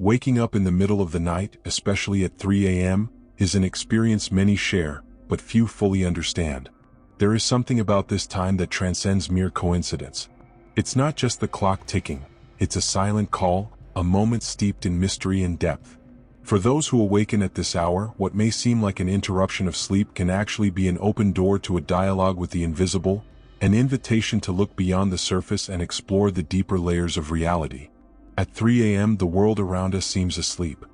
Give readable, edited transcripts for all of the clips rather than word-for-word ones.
Waking up in the middle of the night, especially at 3 a.m., is an experience many share, but few fully understand. There is something about this time that transcends mere coincidence. It's not just the clock ticking, it's a silent call, a moment steeped in mystery and depth. For those who awaken at this hour, what may seem like an interruption of sleep can actually be an open door to a dialogue with the invisible, an invitation to look beyond the surface and explore the deeper layers of reality. At 3 a.m., the world around us seems asleep.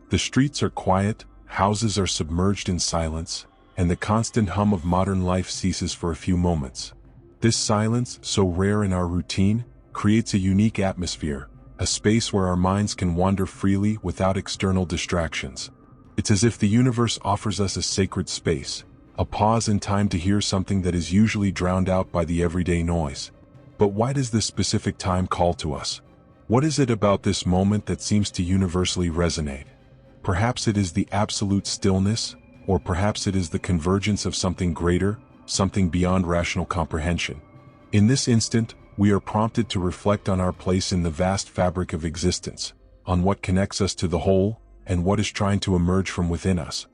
The streets are quiet, houses are submerged in silence, and the constant hum of modern life ceases for a few moments. This silence, so rare in our routine, creates a unique atmosphere, a space where our minds can wander freely without external distractions. It's as if the universe offers us a sacred space, a pause in time to hear something that is usually drowned out by the everyday noise. But why does this specific time call to us? What is it about this moment that seems to universally resonate? Perhaps it is the absolute stillness, or perhaps it is the convergence of something greater, something beyond rational comprehension. In this instant, we are prompted to reflect on our place in the vast fabric of existence, on what connects us to the whole, and what is trying to emerge from within us.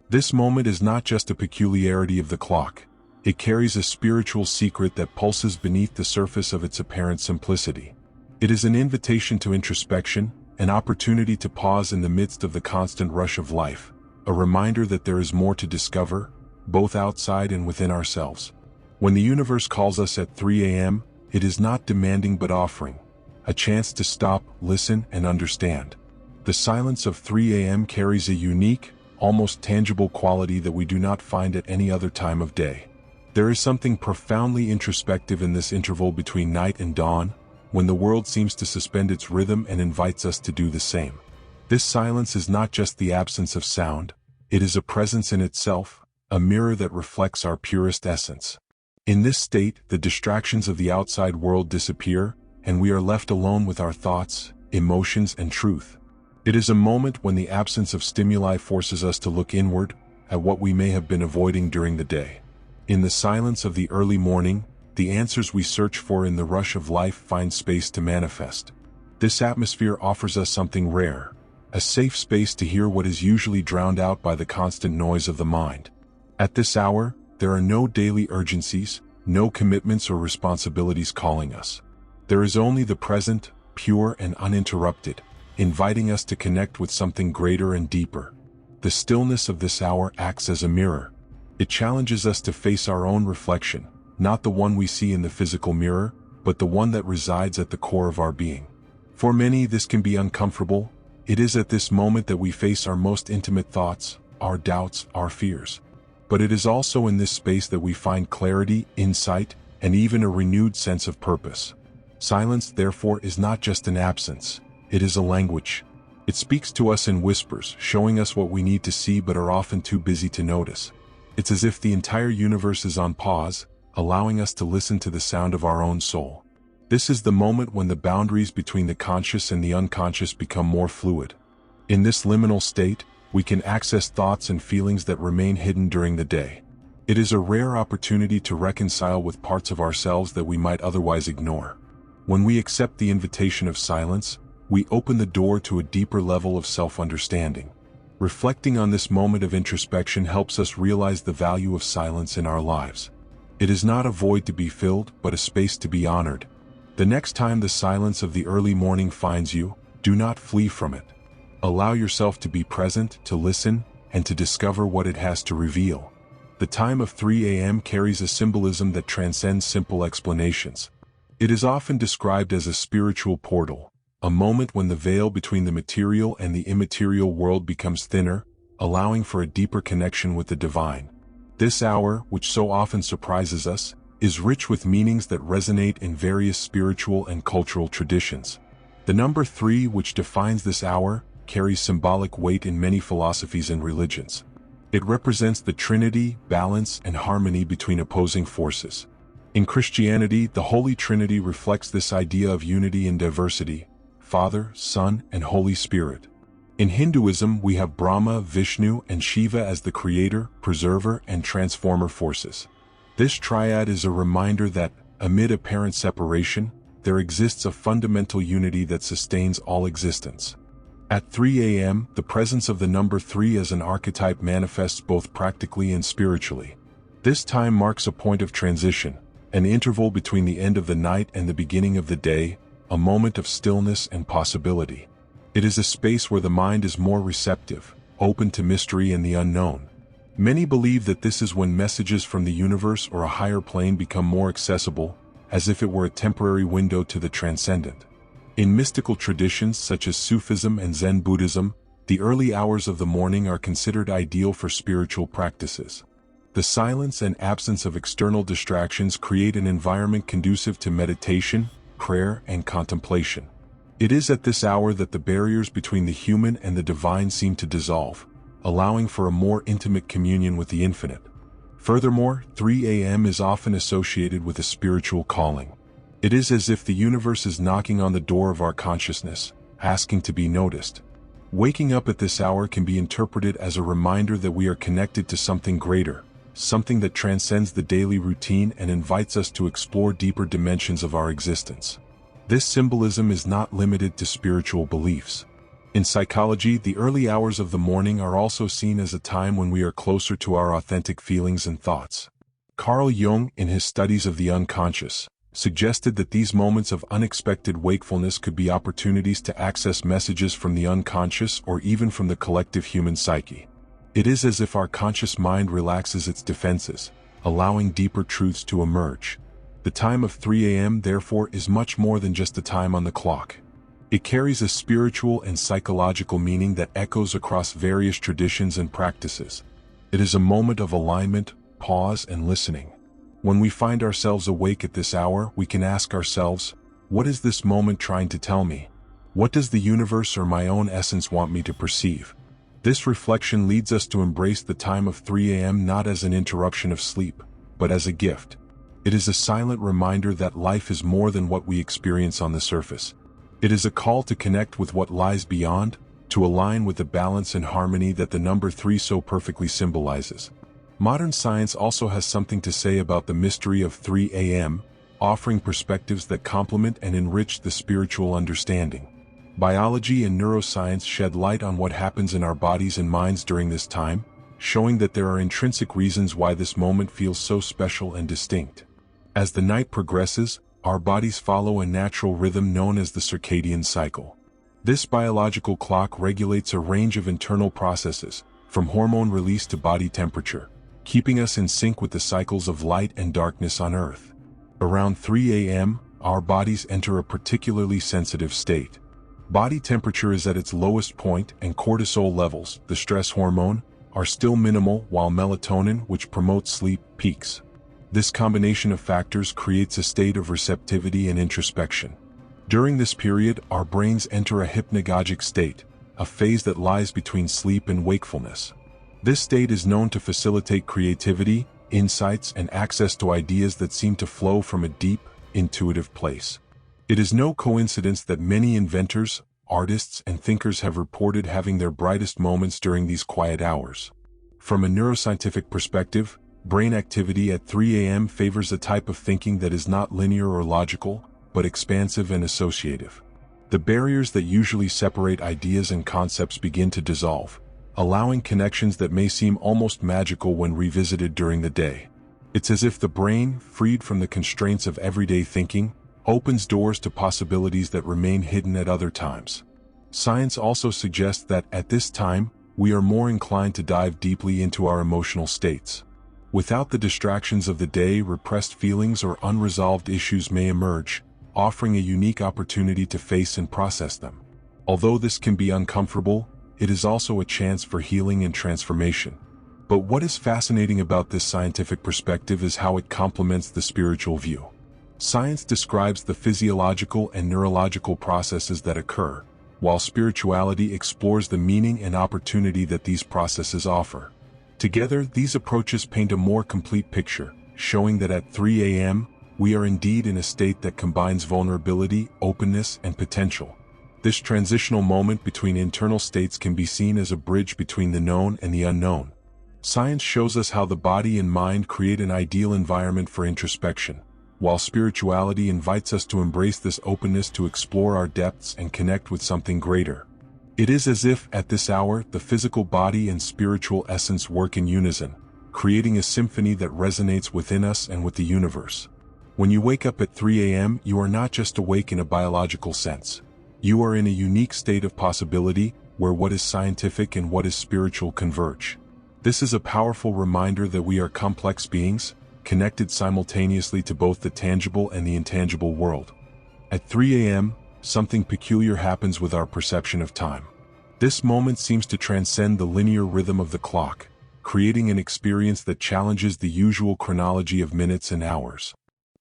This moment is not just a peculiarity of the clock. It carries a spiritual secret that pulses beneath the surface of its apparent simplicity. It is an invitation to introspection, an opportunity to pause in the midst of the constant rush of life, a reminder that there is more to discover, both outside and within ourselves. When the universe calls us at 3 a.m., it is not demanding but offering, a chance to stop, listen, and understand. The silence of 3 a.m. carries a unique, almost tangible quality that we do not find at any other time of day. There is something profoundly introspective in this interval between night and dawn, when the world seems to suspend its rhythm and invites us to do the same. This silence is not just the absence of sound, it is a presence in itself, a mirror that reflects our purest essence. In this state, the distractions of the outside world disappear, and we are left alone with our thoughts, emotions, and truth. It is a moment when the absence of stimuli forces us to look inward, at what we may have been avoiding during the day. In the silence of the early morning, the answers we search for in the rush of life find space to manifest. This atmosphere offers us something rare, a safe space to hear what is usually drowned out by the constant noise of the mind. At this hour, there are no daily urgencies, no commitments or responsibilities calling us. There is only the present, pure and uninterrupted, inviting us to connect with something greater and deeper. The stillness of this hour acts as a mirror. It challenges us to face our own reflection, not the one we see in the physical mirror, but the one that resides at the core of our being. For many, this can be uncomfortable. It is at this moment that we face our most intimate thoughts, our doubts, our fears. But it is also in this space that we find clarity, insight, and even a renewed sense of purpose. Silence, therefore, is not just an absence, it is a language. It speaks to us in whispers, showing us what we need to see but are often too busy to notice. It's as if the entire universe is on pause, allowing us to listen to the sound of our own soul. This is the moment when the boundaries between the conscious and the unconscious become more fluid. In this liminal state, we can access thoughts and feelings that remain hidden during the day. It is a rare opportunity to reconcile with parts of ourselves that we might otherwise ignore. When we accept the invitation of silence, we open the door to a deeper level of self-understanding. Reflecting on this moment of introspection helps us realize the value of silence in our lives. It is not a void to be filled, but a space to be honored. The next time the silence of the early morning finds you, do not flee from it. Allow yourself to be present, to listen, and to discover what it has to reveal. The time of 3 a.m. carries a symbolism that transcends simple explanations. It is often described as a spiritual portal, a moment when the veil between the material and the immaterial world becomes thinner, allowing for a deeper connection with the divine. This hour, which so often surprises us, is rich with meanings that resonate in various spiritual and cultural traditions. The number 3, which defines this hour, carries symbolic weight in many philosophies and religions. It represents the Trinity, balance, and harmony between opposing forces. In Christianity, the Holy Trinity reflects this idea of unity in diversity: Father, Son, and Holy Spirit. In Hinduism, we have Brahma, Vishnu, and Shiva as the creator, preserver, and transformer forces. This triad is a reminder that, amid apparent separation, there exists a fundamental unity that sustains all existence. At 3 a.m., the presence of the number 3 as an archetype manifests both practically and spiritually. This time marks a point of transition, an interval between the end of the night and the beginning of the day, a moment of stillness and possibility. It is a space where the mind is more receptive, open to mystery and the unknown. Many believe that this is when messages from the universe or a higher plane become more accessible, as if it were a temporary window to the transcendent. In mystical traditions such as Sufism and Zen Buddhism, the early hours of the morning are considered ideal for spiritual practices. The silence and absence of external distractions create an environment conducive to meditation, prayer, and contemplation. It is at this hour that the barriers between the human and the divine seem to dissolve, allowing for a more intimate communion with the infinite. Furthermore, 3 a.m. is often associated with a spiritual calling. It is as if the universe is knocking on the door of our consciousness, asking to be noticed. Waking up at this hour can be interpreted as a reminder that we are connected to something greater, something that transcends the daily routine and invites us to explore deeper dimensions of our existence. This symbolism is not limited to spiritual beliefs. In psychology, the early hours of the morning are also seen as a time when we are closer to our authentic feelings and thoughts. Carl Jung, in his studies of the unconscious, suggested that these moments of unexpected wakefulness could be opportunities to access messages from the unconscious or even from the collective human psyche. It is as if our conscious mind relaxes its defenses, allowing deeper truths to emerge. The time of 3 a.m. therefore is much more than just a time on the clock. It carries a spiritual and psychological meaning that echoes across various traditions and practices. It is a moment of alignment, pause, and listening. When we find ourselves awake at this hour, we can ask ourselves, what is this moment trying to tell me? What does the universe or my own essence want me to perceive? This reflection leads us to embrace the time of 3 a.m. not as an interruption of sleep, but as a gift. It is a silent reminder that life is more than what we experience on the surface. It is a call to connect with what lies beyond, to align with the balance and harmony that the number 3 so perfectly symbolizes. Modern science also has something to say about the mystery of 3 a.m., offering perspectives that complement and enrich the spiritual understanding. Biology and neuroscience shed light on what happens in our bodies and minds during this time, showing that there are intrinsic reasons why this moment feels so special and distinct. As the night progresses, our bodies follow a natural rhythm known as the circadian cycle. This biological clock regulates a range of internal processes, from hormone release to body temperature, keeping us in sync with the cycles of light and darkness on Earth. Around 3 a.m., our bodies enter a particularly sensitive state. Body temperature is at its lowest point and cortisol levels, the stress hormone, are still minimal while melatonin, which promotes sleep, peaks. This combination of factors creates a state of receptivity and introspection. During this period, our brains enter a hypnagogic state, a phase that lies between sleep and wakefulness. This state is known to facilitate creativity, insights, and access to ideas that seem to flow from a deep, intuitive place. It is no coincidence that many inventors, artists, and thinkers have reported having their brightest moments during these quiet hours. From a neuroscientific perspective, brain activity at 3 a.m. favors a type of thinking that is not linear or logical, but expansive and associative. The barriers that usually separate ideas and concepts begin to dissolve, allowing connections that may seem almost magical when revisited during the day. It's as if the brain, freed from the constraints of everyday thinking, opens doors to possibilities that remain hidden at other times. Science also suggests that, at this time, we are more inclined to dive deeply into our emotional states. Without the distractions of the day, repressed feelings or unresolved issues may emerge, offering a unique opportunity to face and process them. Although this can be uncomfortable, it is also a chance for healing and transformation. But what is fascinating about this scientific perspective is how it complements the spiritual view. Science describes the physiological and neurological processes that occur, while spirituality explores the meaning and opportunity that these processes offer. Together, these approaches paint a more complete picture, showing that at 3 a.m., we are indeed in a state that combines vulnerability, openness, and potential. This transitional moment between internal states can be seen as a bridge between the known and the unknown. Science shows us how the body and mind create an ideal environment for introspection, while spirituality invites us to embrace this openness to explore our depths and connect with something greater. It is as if, at this hour, the physical body and spiritual essence work in unison, creating a symphony that resonates within us and with the universe. When you wake up at 3 a.m., you are not just awake in a biological sense. You are in a unique state of possibility, where what is scientific and what is spiritual converge. This is a powerful reminder that we are complex beings, connected simultaneously to both the tangible and the intangible world. At 3 a.m., something peculiar happens with our perception of time. This moment seems to transcend the linear rhythm of the clock, creating an experience that challenges the usual chronology of minutes and hours.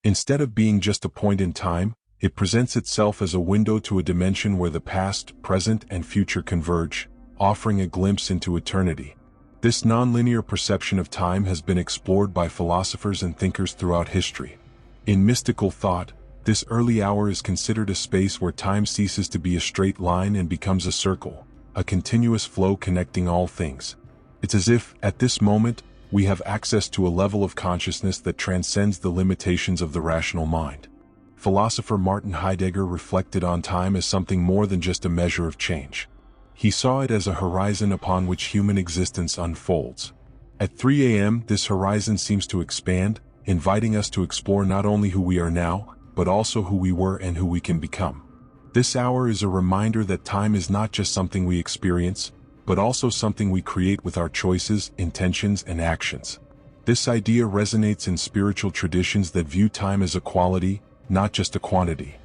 Instead of being just a point in time, it presents itself as a window to a dimension where the past, present, and future converge, offering a glimpse into eternity. This nonlinear perception of time has been explored by philosophers and thinkers throughout history. In mystical thought, this early hour is considered a space where time ceases to be a straight line and becomes a circle, a continuous flow connecting all things. It's as if, at this moment, we have access to a level of consciousness that transcends the limitations of the rational mind. Philosopher Martin Heidegger reflected on time as something more than just a measure of change. He saw it as a horizon upon which human existence unfolds. At 3 a.m., this horizon seems to expand, inviting us to explore not only who we are now, but also who we were and who we can become. This hour is a reminder that time is not just something we experience, but also something we create with our choices, intentions, and actions. This idea resonates in spiritual traditions that view time as a quality, not just a quantity.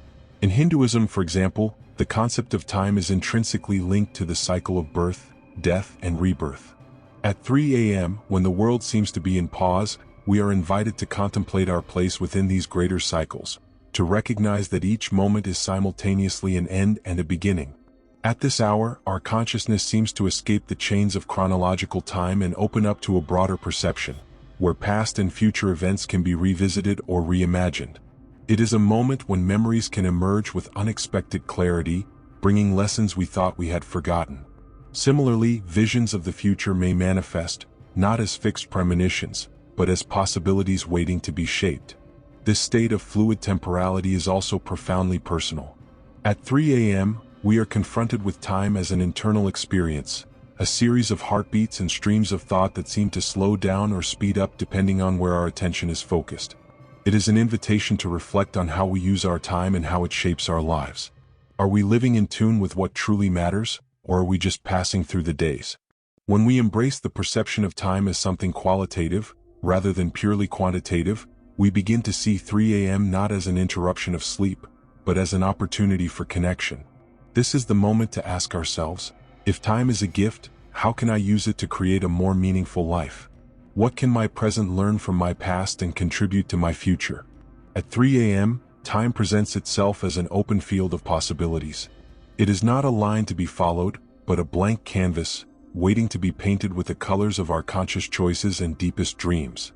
In Hinduism, for example, the concept of time is intrinsically linked to the cycle of birth, death, and rebirth. At 3 a.m., when the world seems to be in pause, we are invited to contemplate our place within these greater cycles, to recognize that each moment is simultaneously an end and a beginning. At this hour, our consciousness seems to escape the chains of chronological time and open up to a broader perception, where past and future events can be revisited or reimagined. It is a moment when memories can emerge with unexpected clarity, bringing lessons we thought we had forgotten. Similarly, visions of the future may manifest, not as fixed premonitions, but as possibilities waiting to be shaped. This state of fluid temporality is also profoundly personal. At 3 a.m., we are confronted with time as an internal experience, a series of heartbeats and streams of thought that seem to slow down or speed up depending on where our attention is focused. It is an invitation to reflect on how we use our time and how it shapes our lives. Are we living in tune with what truly matters, or are we just passing through the days? When we embrace the perception of time as something qualitative, rather than purely quantitative, we begin to see 3 a.m. not as an interruption of sleep, but as an opportunity for connection. This is the moment to ask ourselves, if time is a gift, how can I use it to create a more meaningful life? What can my present learn from my past and contribute to my future? At 3 a.m., time presents itself as an open field of possibilities. It is not a line to be followed, but a blank canvas, waiting to be painted with the colors of our conscious choices and deepest dreams.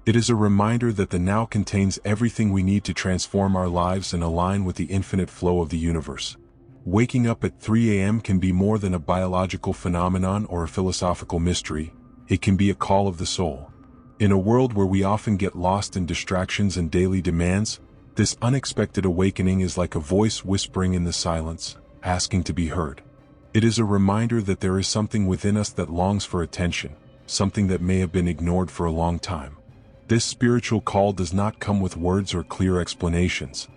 It is a reminder that the now contains everything we need to transform our lives and align with the infinite flow of the universe. Waking up at 3 a.m. can be more than a biological phenomenon or a philosophical mystery. It can be a call of the soul. In a world where we often get lost in distractions and daily demands, this unexpected awakening is like a voice whispering in the silence, asking to be heard. It is a reminder that there is something within us that longs for attention, something that may have been ignored for a long time. This spiritual call does not come with words or clear explanations.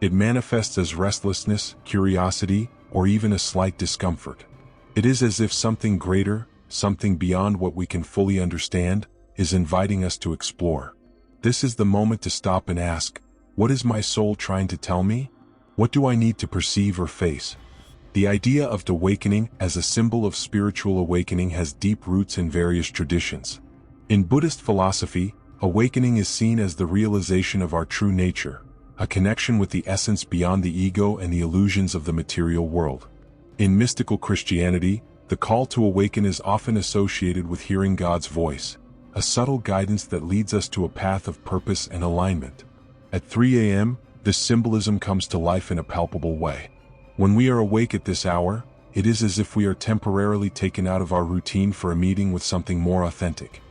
It manifests as restlessness, curiosity, or even a slight discomfort. It is as if something greater, something beyond what we can fully understand, is inviting us to explore. This is the moment to stop and ask, what is my soul trying to tell me? What do I need to perceive or face? The idea of awakening as a symbol of spiritual awakening has deep roots in various traditions. In Buddhist philosophy, awakening is seen as the realization of our true nature, a connection with the essence beyond the ego and the illusions of the material world. In mystical Christianity, the call to awaken is often associated with hearing God's voice, a subtle guidance that leads us to a path of purpose and alignment. At 3 a.m., this symbolism comes to life in a palpable way. When we are awake at this hour, it is as if we are temporarily taken out of our routine for a meeting with something more authentic.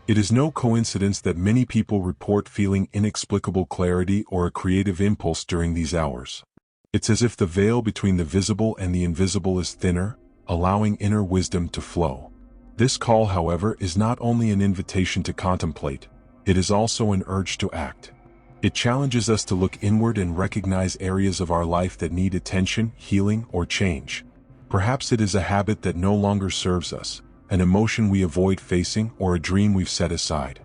It is no coincidence that many people report feeling inexplicable clarity or a creative impulse during these hours. It's as if the veil between the visible and the invisible is thinner, allowing inner wisdom to flow. This call, however, is not only an invitation to contemplate, it is also an urge to act. It challenges us to look inward and recognize areas of our life that need attention, healing, or change. Perhaps it is a habit that no longer serves us, an emotion we avoid facing, or a dream we've set aside.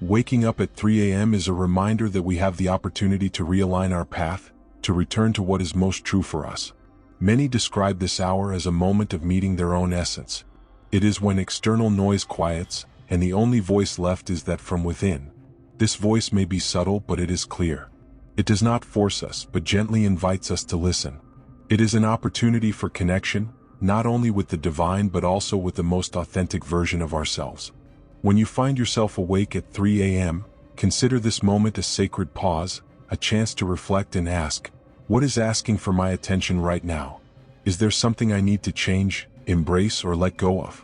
Waking up at 3 a.m. is a reminder that we have the opportunity to realign our path, to return to what is most true for us. Many describe this hour as a moment of meeting their own essence. It is when external noise quiets, and the only voice left is that from within. This voice may be subtle, but it is clear. It does not force us, but gently invites us to listen. It is an opportunity for connection, not only with the divine but also with the most authentic version of ourselves. When you find yourself awake at 3 a.m., consider this moment a sacred pause, a chance to reflect and ask, what is asking for my attention right now? Is there something I need to change, embrace, or let go of?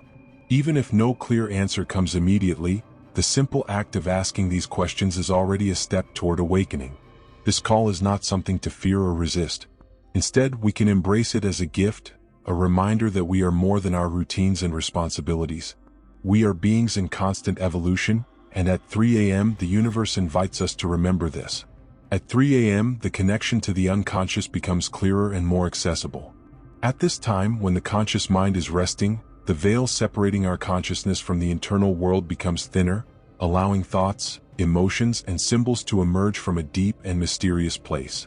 Even if no clear answer comes immediately, the simple act of asking these questions is already a step toward awakening. This call is not something to fear or resist. Instead, we can embrace it as a gift, a reminder that we are more than our routines and responsibilities. We are beings in constant evolution, and at 3 a.m. the universe invites us to remember this. At 3 a.m. the connection to the unconscious becomes clearer and more accessible. At this time, when the conscious mind is resting, the veil separating our consciousness from the internal world becomes thinner, allowing thoughts, emotions, and symbols to emerge from a deep and mysterious place.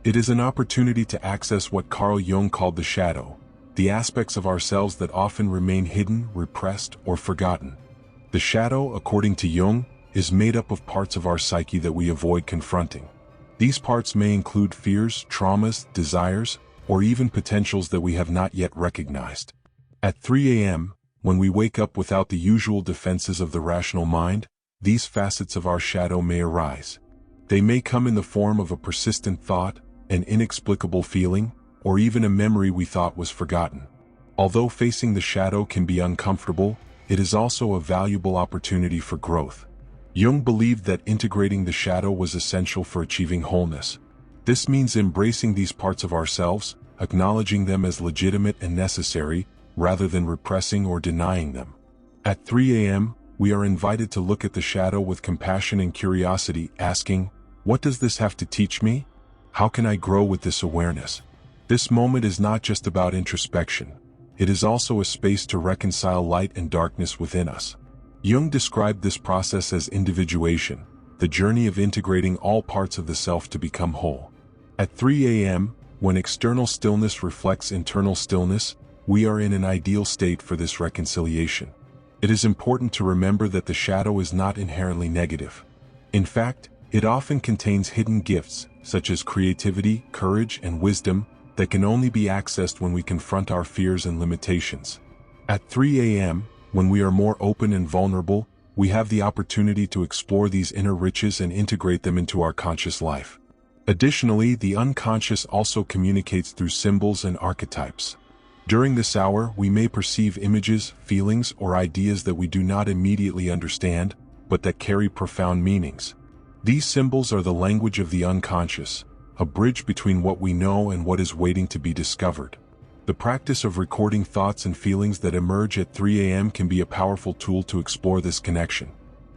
It is an opportunity to access what Carl Jung called the shadow, the aspects of ourselves that often remain hidden, repressed, or forgotten. The shadow, according to Jung, is made up of parts of our psyche that we avoid confronting. These parts may include fears, traumas, desires, or even potentials that we have not yet recognized. At 3 a.m., when we wake up without the usual defenses of the rational mind, these facets of our shadow may arise. They may come in the form of a persistent thought, an inexplicable feeling, or even a memory we thought was forgotten. Although facing the shadow can be uncomfortable, it is also a valuable opportunity for growth. Jung believed that integrating the shadow was essential for achieving wholeness. This means embracing these parts of ourselves, acknowledging them as legitimate and necessary, rather than repressing or denying them. At 3 a.m., we are invited to look at the shadow with compassion and curiosity, asking, what does this have to teach me? How can I grow with this awareness? This moment is not just about introspection. It is also a space to reconcile light and darkness within us. Jung described this process as individuation, the journey of integrating all parts of the self to become whole. At 3 a.m., when external stillness reflects internal stillness, we are in an ideal state for this reconciliation. It is important to remember that the shadow is not inherently negative. In fact, it often contains hidden gifts, such as creativity, courage, and wisdom, that can only be accessed when we confront our fears and limitations. At 3 a.m., when we are more open and vulnerable, we have the opportunity to explore these inner riches and integrate them into our conscious life. Additionally, the unconscious also communicates through symbols and archetypes. During this hour, we may perceive images, feelings, or ideas that we do not immediately understand, but that carry profound meanings. These symbols are the language of the unconscious, a bridge between what we know and what is waiting to be discovered. The practice of recording thoughts and feelings that emerge at 3 a.m. can be a powerful tool to explore this connection.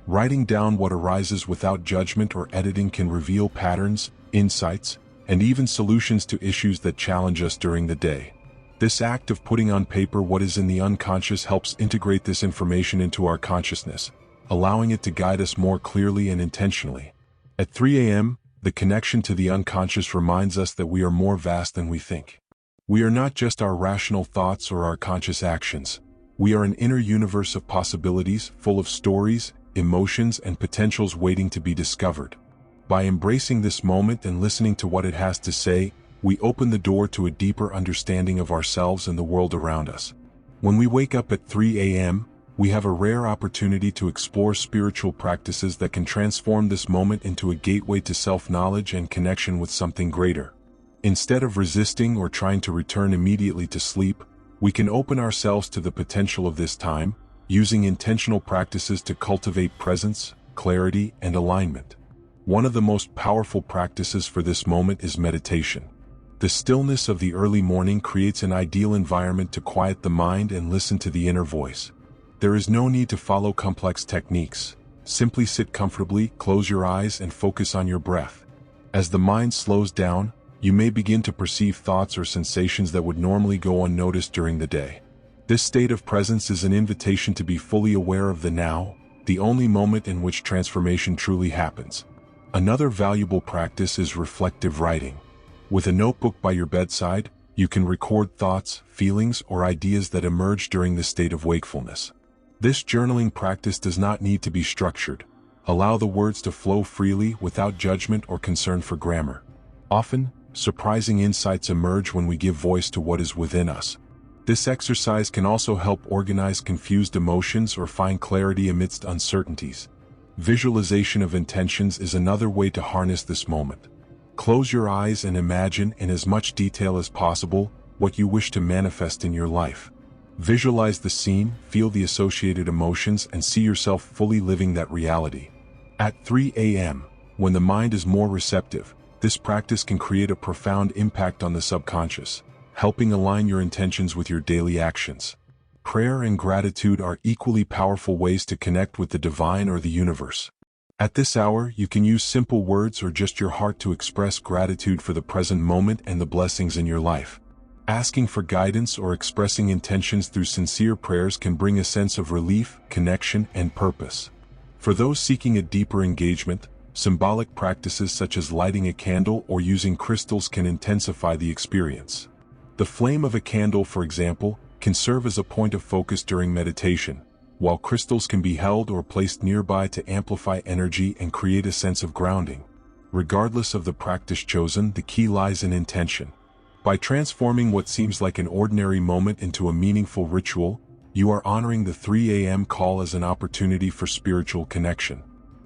Writing down what arises without judgment or editing can reveal patterns, insights, and even solutions to issues that challenge us during the day. This act of putting on paper what is in the unconscious helps integrate this information into our consciousness, allowing it to guide us more clearly and intentionally. At 3 a.m., the connection to the unconscious reminds us that we are more vast than we think. We are not just our rational thoughts or our conscious actions. We are an inner universe of possibilities, full of stories, emotions, and potentials waiting to be discovered. By embracing this moment and listening to what it has to say, we open the door to a deeper understanding of ourselves and the world around us. When we wake up at 3 a.m., we have a rare opportunity to explore spiritual practices that can transform this moment into a gateway to self-knowledge and connection with something greater. Instead of resisting or trying to return immediately to sleep, we can open ourselves to the potential of this time, using intentional practices to cultivate presence, clarity, and alignment. One of the most powerful practices for this moment is meditation. The stillness of the early morning creates an ideal environment to quiet the mind and listen to the inner voice. There is no need to follow complex techniques. Simply sit comfortably, close your eyes, and focus on your breath. As the mind slows down, you may begin to perceive thoughts or sensations that would normally go unnoticed during the day. This state of presence is an invitation to be fully aware of the now, the only moment in which transformation truly happens. Another valuable practice is reflective writing. With a notebook by your bedside, you can record thoughts, feelings, or ideas that emerge during the state of wakefulness. This journaling practice does not need to be structured. Allow the words to flow freely without judgment or concern for grammar. Often, surprising insights emerge when we give voice to what is within us. This exercise can also help organize confused emotions or find clarity amidst uncertainties. Visualization of intentions is another way to harness this moment. Close your eyes and imagine in as much detail as possible what you wish to manifest in your life. Visualize the scene, feel the associated emotions, and see yourself fully living that reality. At 3 a.m., when the mind is more receptive, this practice can create a profound impact on the subconscious, helping align your intentions with your daily actions. Prayer and gratitude are equally powerful ways to connect with the divine or the universe. At this hour, you can use simple words or just your heart to express gratitude for the present moment and the blessings in your life. Asking for guidance or expressing intentions through sincere prayers can bring a sense of relief, connection, and purpose. For those seeking a deeper engagement, symbolic practices such as lighting a candle or using crystals can intensify the experience. The flame of a candle, for example, can serve as a point of focus during meditation, while crystals can be held or placed nearby to amplify energy and create a sense of grounding. Regardless of the practice chosen, the key lies in intention. By transforming what seems like an ordinary moment into a meaningful ritual, you are honoring the 3 a.m. call as an opportunity for spiritual connection.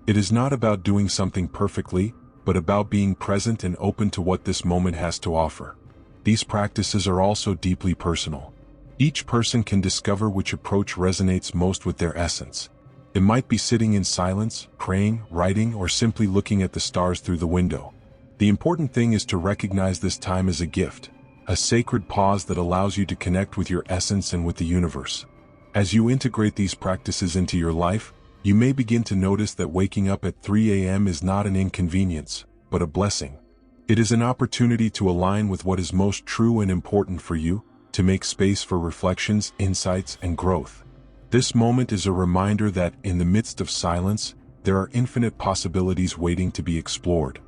It is not about doing something perfectly, but about being present and open to what this moment has to offer. These practices are also deeply personal. Each person can discover which approach resonates most with their essence. It might be sitting in silence, praying, writing, or simply looking at the stars through the window. The important thing is to recognize this time as a gift, a sacred pause that allows you to connect with your essence and with the universe. As you integrate these practices into your life, you may begin to notice that waking up at 3 a.m. is not an inconvenience, but a blessing. It is an opportunity to align with what is most true and important for you, to make space for reflections, insights, and growth. This moment is a reminder that, in the midst of silence, there are infinite possibilities waiting to be explored.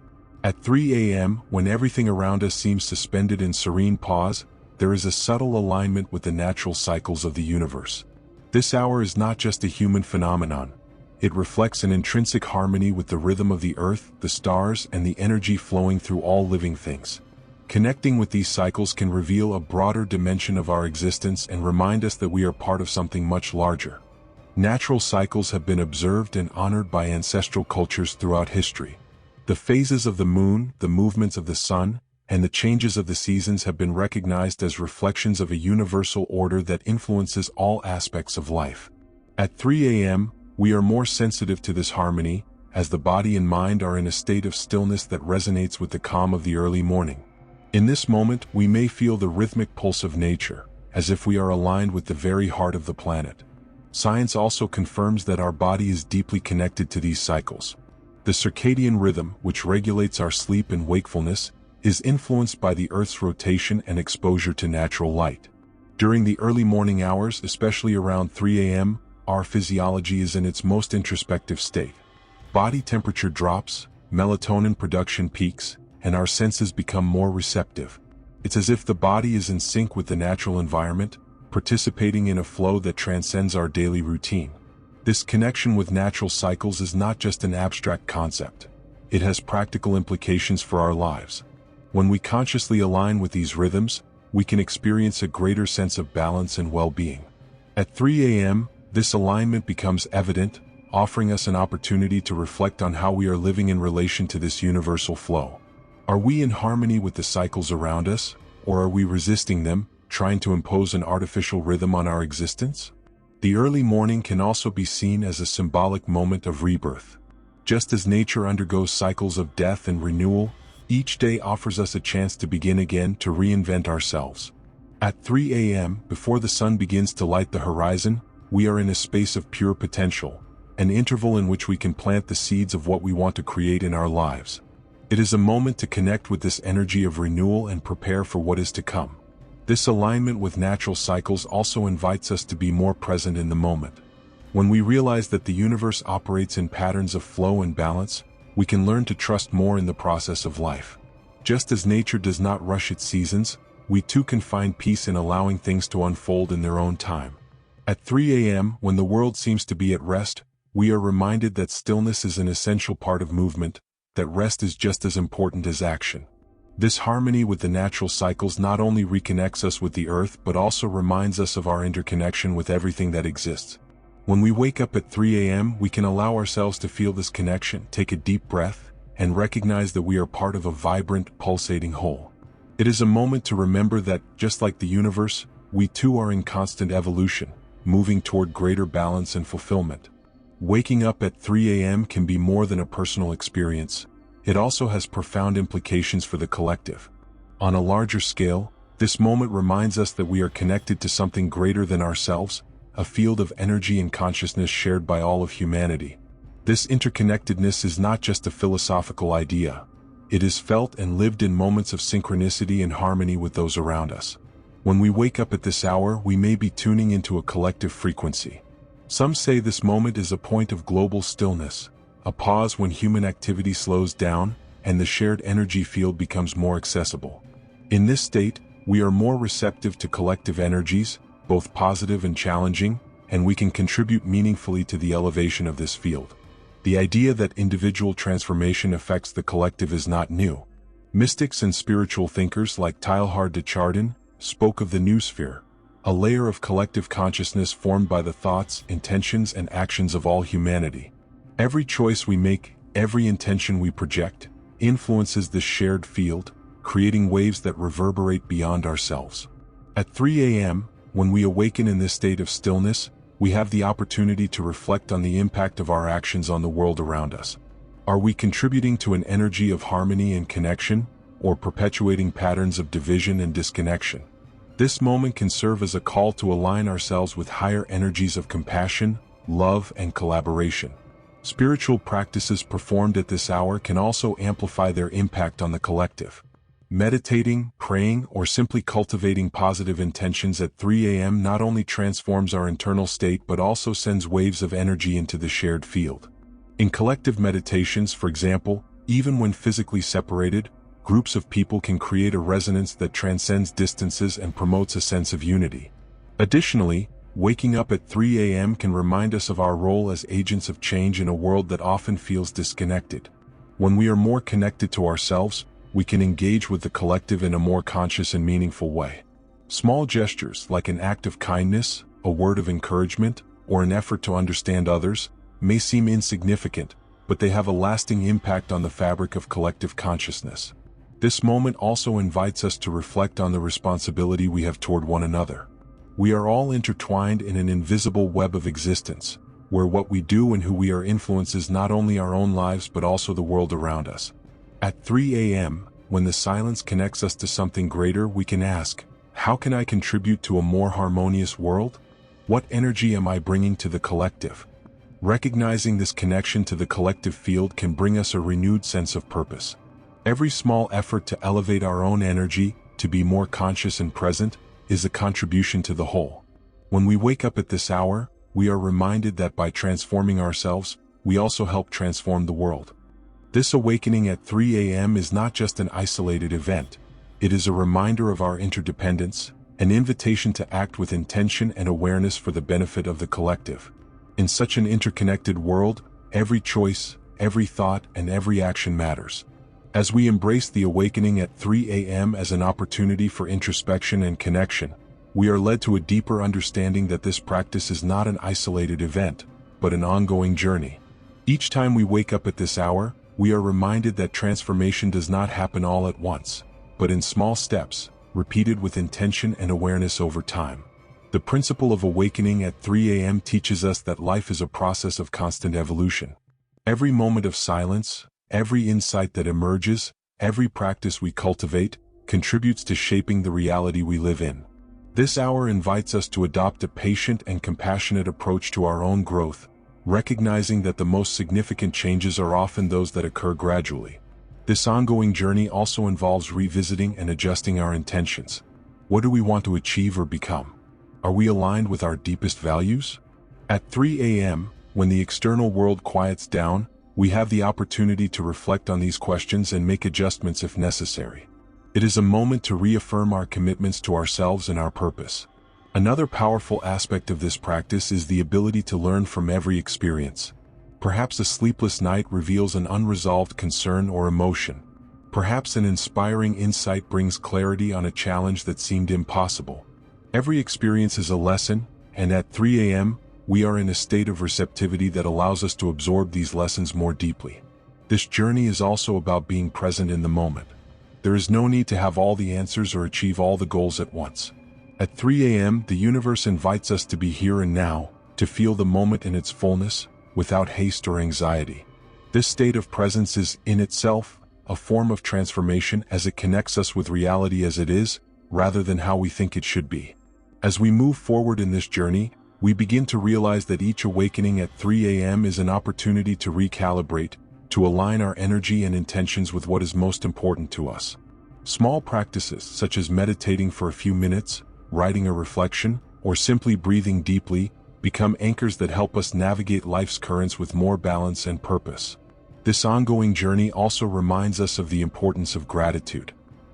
At 3 a.m., when everything around us seems suspended in serene pause, there is a subtle alignment with the natural cycles of the universe. This hour is not just a human phenomenon. It reflects an intrinsic harmony with the rhythm of the earth, the stars, and the energy flowing through all living things. Connecting with these cycles can reveal a broader dimension of our existence and remind us that we are part of something much larger. Natural cycles have been observed and honored by ancestral cultures throughout history. The phases of the moon, the movements of the sun, and the changes of the seasons have been recognized as reflections of a universal order that influences all aspects of life. At 3 a.m., we are more sensitive to this harmony, as the body and mind are in a state of stillness that resonates with the calm of the early morning. In this moment, we may feel the rhythmic pulse of nature, as if we are aligned with the very heart of the planet. Science also confirms that our body is deeply connected to these cycles. The circadian rhythm, which regulates our sleep and wakefulness, is influenced by the Earth's rotation and exposure to natural light. During the early morning hours, especially around 3 a.m., our physiology is in its most introspective state. Body temperature drops, melatonin production peaks, and our senses become more receptive. It's as if the body is in sync with the natural environment, participating in a flow that transcends our daily routine. This connection with natural cycles is not just an abstract concept. It has practical implications for our lives. When we consciously align with these rhythms, we can experience a greater sense of balance and well-being. At 3 a.m., this alignment becomes evident, offering us an opportunity to reflect on how we are living in relation to this universal flow. Are we in harmony with the cycles around us, or are we resisting them, trying to impose an artificial rhythm on our existence? The early morning can also be seen as a symbolic moment of rebirth. Just as nature undergoes cycles of death and renewal, Each day offers us a chance to begin again, to reinvent ourselves. At 3 a.m., before the sun begins to light the horizon, we are in a space of pure potential, an interval in which we can plant the seeds of what we want to create in our lives. It is a moment to connect with this energy of renewal and prepare for what is to come. This alignment with natural cycles also invites us to be more present in the moment. When we realize that the universe operates in patterns of flow and balance, we can learn to trust more in the process of life. Just as nature does not rush its seasons, we too can find peace in allowing things to unfold in their own time. At 3 a.m., when the world seems to be at rest, we are reminded that stillness is an essential part of movement, that rest is just as important as action. This harmony with the natural cycles not only reconnects us with the earth but also reminds us of our interconnection with everything that exists. When we wake up at 3 a.m., we can allow ourselves to feel this connection, take a deep breath, and recognize that we are part of a vibrant, pulsating whole. It is a moment to remember that, just like the universe, we too are in constant evolution, moving toward greater balance and fulfillment. Waking up at 3 a.m. can be more than a personal experience. It also has profound implications for the collective. On a larger scale, this moment reminds us that we are connected to something greater than ourselves, a field of energy and consciousness shared by all of humanity. This interconnectedness is not just a philosophical idea. It is felt and lived in moments of synchronicity and harmony with those around us. When we wake up at this hour, we may be tuning into a collective frequency. Some say this moment is a point of global stillness, a pause when human activity slows down and the shared energy field becomes more accessible. In this state, we are more receptive to collective energies, both positive and challenging, and we can contribute meaningfully to the elevation of this field. The idea that individual transformation affects the collective is not new. Mystics and spiritual thinkers like Teilhard de Chardin spoke of the noosphere, a layer of collective consciousness formed by the thoughts, intentions, and actions of all humanity. Every choice we make, every intention we project, influences this shared field, creating waves that reverberate beyond ourselves. At 3 a.m., when we awaken in this state of stillness, we have the opportunity to reflect on the impact of our actions on the world around us. Are we contributing to an energy of harmony and connection, or perpetuating patterns of division and disconnection? This moment can serve as a call to align ourselves with higher energies of compassion, love, and collaboration. Spiritual practices performed at this hour can also amplify their impact on the collective. Meditating, praying, or simply cultivating positive intentions at 3 a.m. not only transforms our internal state but also sends waves of energy into the shared field. In collective meditations, for example, even when physically separated, groups of people can create a resonance that transcends distances and promotes a sense of unity. Additionally, waking up at 3 a.m. can remind us of our role as agents of change in a world that often feels disconnected. When we are more connected to ourselves, we can engage with the collective in a more conscious and meaningful way. Small gestures, like an act of kindness, a word of encouragement, or an effort to understand others, may seem insignificant, but they have a lasting impact on the fabric of collective consciousness. This moment also invites us to reflect on the responsibility we have toward one another. We are all intertwined in an invisible web of existence, where what we do and who we are influences not only our own lives but also the world around us. At 3 a.m., when the silence connects us to something greater, we can ask, how can I contribute to a more harmonious world? What energy am I bringing to the collective? Recognizing this connection to the collective field can bring us a renewed sense of purpose. Every small effort to elevate our own energy, to be more conscious and present, is a contribution to the whole. When we wake up at this hour, we are reminded that by transforming ourselves, we also help transform the world. This awakening at 3 a.m. is not just an isolated event. It is a reminder of our interdependence, an invitation to act with intention and awareness for the benefit of the collective. In such an interconnected world, every choice, every thought, and every action matters. As we embrace the awakening at 3 a.m. as an opportunity for introspection and connection, we are led to a deeper understanding that this practice is not an isolated event, but an ongoing journey. Each time we wake up at this hour, we are reminded that transformation does not happen all at once, but in small steps, repeated with intention and awareness over time. The principle of awakening at 3 a.m. teaches us that life is a process of constant evolution. Every moment of silence, every insight that emerges, Every practice we cultivate contributes to shaping the reality we live in. This hour invites us to adopt a patient and compassionate approach to our own growth, recognizing that the most significant changes are often those that occur gradually. This ongoing journey also involves revisiting and adjusting our intentions. What do we want to achieve or become? Are we aligned with our deepest values? At 3 a.m., when the external world quiets down, we have the opportunity to reflect on these questions and make adjustments if necessary. It is a moment to reaffirm our commitments to ourselves and our purpose. Another powerful aspect of this practice is the ability to learn from every experience. Perhaps a sleepless night reveals an unresolved concern or emotion. Perhaps an inspiring insight brings clarity on a challenge that seemed impossible. Every experience is a lesson, and at 3 a.m., we are in a state of receptivity that allows us to absorb these lessons more deeply. This journey is also about being present in the moment. There is no need to have all the answers or achieve all the goals at once. At 3 a.m., the universe invites us to be here and now, to feel the moment in its fullness, without haste or anxiety. This state of presence is, in itself, a form of transformation as it connects us with reality as it is, rather than how we think it should be. As we move forward in this journey, we begin to realize that each awakening at 3 a.m. is an opportunity to recalibrate, to align our energy and intentions with what is most important to us. Small practices, such as meditating for a few minutes, writing a reflection, or simply breathing deeply, become anchors that help us navigate life's currents with more balance and purpose. This ongoing journey also reminds us of the importance of gratitude.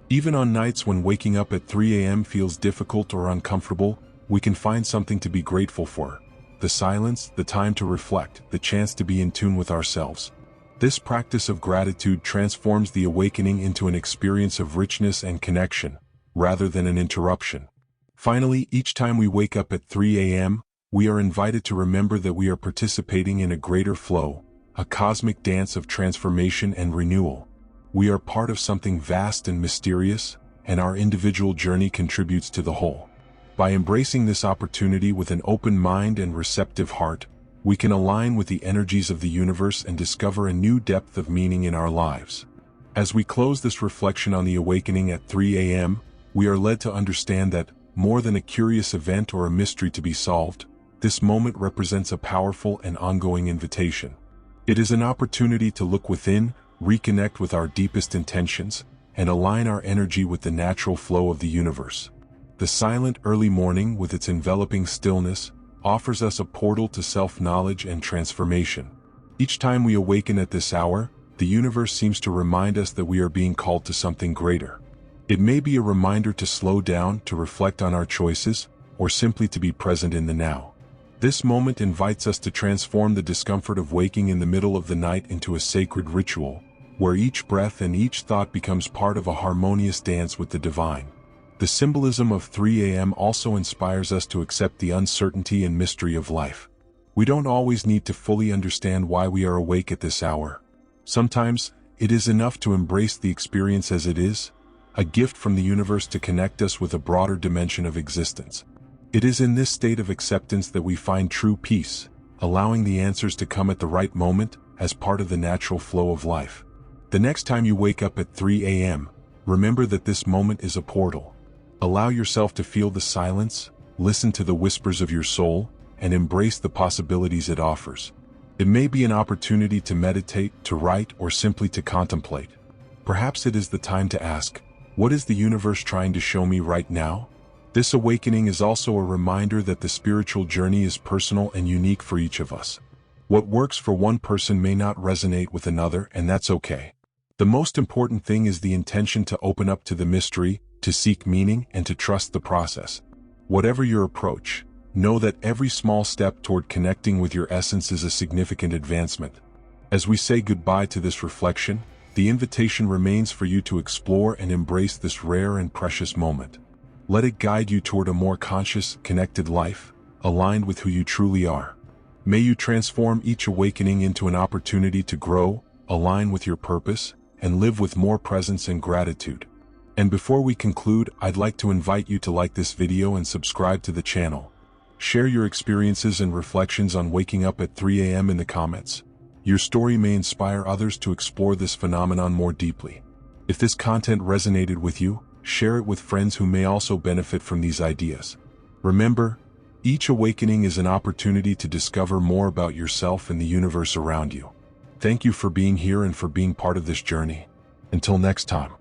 Even on nights when waking up at 3 a.m. feels difficult or uncomfortable, we can find something to be grateful for. The silence, the time to reflect, the chance to be in tune with ourselves. This practice of gratitude transforms the awakening into an experience of richness and connection, rather than an interruption. Finally, each time we wake up at 3 a.m., we are invited to remember that we are participating in a greater flow, a cosmic dance of transformation and renewal. We are part of something vast and mysterious, and our individual journey contributes to the whole. By embracing this opportunity with an open mind and receptive heart, we can align with the energies of the universe and discover a new depth of meaning in our lives. As we close this reflection on the awakening at 3 a.m., we are led to understand that, more than a curious event or a mystery to be solved, this moment represents a powerful and ongoing invitation. It is an opportunity to look within, reconnect with our deepest intentions, and align our energy with the natural flow of the universe. The silent early morning, with its enveloping stillness, offers us a portal to self-knowledge and transformation. Each time we awaken at this hour, the universe seems to remind us that we are being called to something greater. It may be a reminder to slow down, to reflect on our choices, or simply to be present in the now. This moment invites us to transform the discomfort of waking in the middle of the night into a sacred ritual, where each breath and each thought becomes part of a harmonious dance with the divine. The symbolism of 3 a.m. also inspires us to accept the uncertainty and mystery of life. We don't always need to fully understand why we are awake at this hour. Sometimes, it is enough to embrace the experience as it is, a gift from the universe to connect us with a broader dimension of existence. It is in this state of acceptance that we find true peace, allowing the answers to come at the right moment, as part of the natural flow of life. The next time you wake up at 3 a.m., remember that this moment is a portal. Allow yourself to feel the silence, listen to the whispers of your soul, and embrace the possibilities it offers. It may be an opportunity to meditate, to write, or simply to contemplate. Perhaps it is the time to ask, what is the universe trying to show me right now? This awakening is also a reminder that the spiritual journey is personal and unique for each of us. What works for one person may not resonate with another, and that's okay. The most important thing is the intention to open up to the mystery, to seek meaning, and to trust the process. Whatever your approach, know that every small step toward connecting with your essence is a significant advancement. As we say goodbye to this reflection, the invitation remains for you to explore and embrace this rare and precious moment. Let it guide you toward a more conscious, connected life, aligned with who you truly are. May you transform each awakening into an opportunity to grow, align with your purpose, and live with more presence and gratitude. And before we conclude, I'd like to invite you to like this video and subscribe to the channel. Share your experiences and reflections on waking up at 3 a.m. in the comments. Your story may inspire others to explore this phenomenon more deeply. If this content resonated with you, share it with friends who may also benefit from these ideas. Remember, each awakening is an opportunity to discover more about yourself and the universe around you. Thank you for being here and for being part of this journey. Until next time.